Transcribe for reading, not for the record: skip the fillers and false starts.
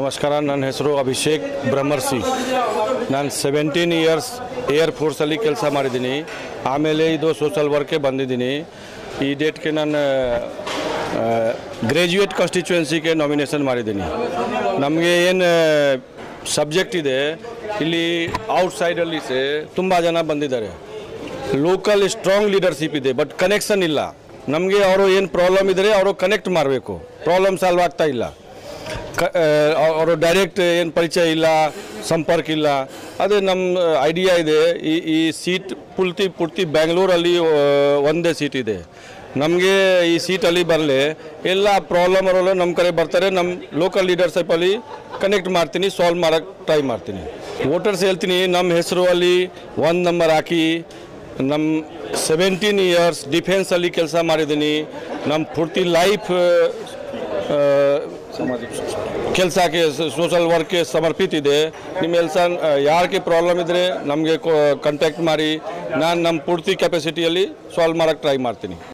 ನಮಸ್ಕಾರ. ನನ್ನ ಹೆಸರು ಅಭಿಷೇಕ್ ಬ್ರಹ್ಮರ್ಸಿ. ನಾನು 17 ಇಯರ್ಸ್ ಏರ್ ಫೋರ್ಸಲ್ಲಿ ಕೆಲಸ ಮಾಡಿದ್ದೀನಿ. ಆಮೇಲೆ ಇದು ಸೋಷಲ್ ವರ್ಕ್ಗೆ ಬಂದಿದ್ದೀನಿ. ಈ ಡೇಟ್ಗೆ ನಾನು ಗ್ರ್ಯಾಜುಯೇಟ್ ಕಾನ್ಸ್ಟಿಟ್ಯೂಯೆನ್ಸಿಗೆ ನಾಮಿನೇಷನ್ ಮಾಡಿದ್ದೀನಿ. ನಮಗೆ ಏನು ಸಬ್ಜೆಕ್ಟ್ ಇದೆ ಇಲ್ಲಿ ಔಟ್ಸೈಡಲ್ಲಿ ತುಂಬ ಜನ ಬಂದಿದ್ದಾರೆ. ಲೋಕಲ್ ಸ್ಟ್ರಾಂಗ್ ಲೀಡರ್ಶಿಪ್ ಇದೆ, ಬಟ್ ಕನೆಕ್ಷನ್ ಇಲ್ಲ. ನಮಗೆ ಅವರು ಏನು ಪ್ರಾಬ್ಲಮ್ ಇದ್ದರೆ ಅವರು ಕನೆಕ್ಟ್ ಮಾಡಬೇಕು. ಪ್ರಾಬ್ಲಮ್ ಸಾಲ್ವ್ ಆಗ್ತಾ ಇಲ್ಲ. ಅವರು ಡೈರೆಕ್ಟ್ ಏನು ಪರಿಚಯ ಇಲ್ಲ, ಸಂಪರ್ಕ ಇಲ್ಲ. ಅದೇ ನಮ್ಮ ಐಡಿಯಾ ಇದೆ. ಈ ಸೀಟ್ ಪೂರ್ತಿ ಬ್ಯಾಂಗ್ಳೂರಲ್ಲಿ ಒಂದೇ ಸೀಟ್ ಇದೆ. ನಮಗೆ ಈ ಸೀಟಲ್ಲಿ ಬರಲಿ ಎಲ್ಲ ಪ್ರಾಬ್ಲಮ್ ಅವರೆಲ್ಲ ನಮ್ಮ ಕಡೆ ಬರ್ತಾರೆ. ನಮ್ಮ ಲೋಕಲ್ ಲೀಡರ್ಶಿಪ್ಪಲ್ಲಿ ಕನೆಕ್ಟ್ ಮಾಡ್ತೀನಿ, ಸಾಲ್ವ್ ಮಾಡೋಕ್ಕೆ ಟ್ರೈ ಮಾಡ್ತೀನಿ. ವೋಟರ್ಸ್ ಹೇಳ್ತೀನಿ, ನಮ್ಮ ಹೆಸರು ಅಲ್ಲಿ 1 ನಂಬರ್ ಹಾಕಿ. ನಮ್ಮ 17 ಇಯರ್ಸ್ ಡಿಫೆನ್ಸಲ್ಲಿ ಕೆಲಸ ಮಾಡಿದ್ದೀನಿ. ನಮ್ಮ ಪೂರ್ತಿ ಲೈಫ್ ಕೆಲಸಕ್ಕೆ ಸೋಷಲ್ ವರ್ಕ್ಗೆ ಸಮರ್ಪಿತ ಇದೆ. ನಿಮ್ಮ ಯಾರಿಗೆ ಪ್ರಾಬ್ಲಮ್ ಇದ್ದರೆ ನಮಗೆ ಕಾಂಟ್ಯಾಕ್ಟ್ ಮಾಡಿ. ನಾನು ನಮ್ಮ ಪೂರ್ತಿ ಕೆಪಾಸಿಟಿಯಲ್ಲಿ ಸಾಲ್ವ್ ಮಾಡೋಕ್ಕೆ ಟ್ರೈ ಮಾಡ್ತೀನಿ.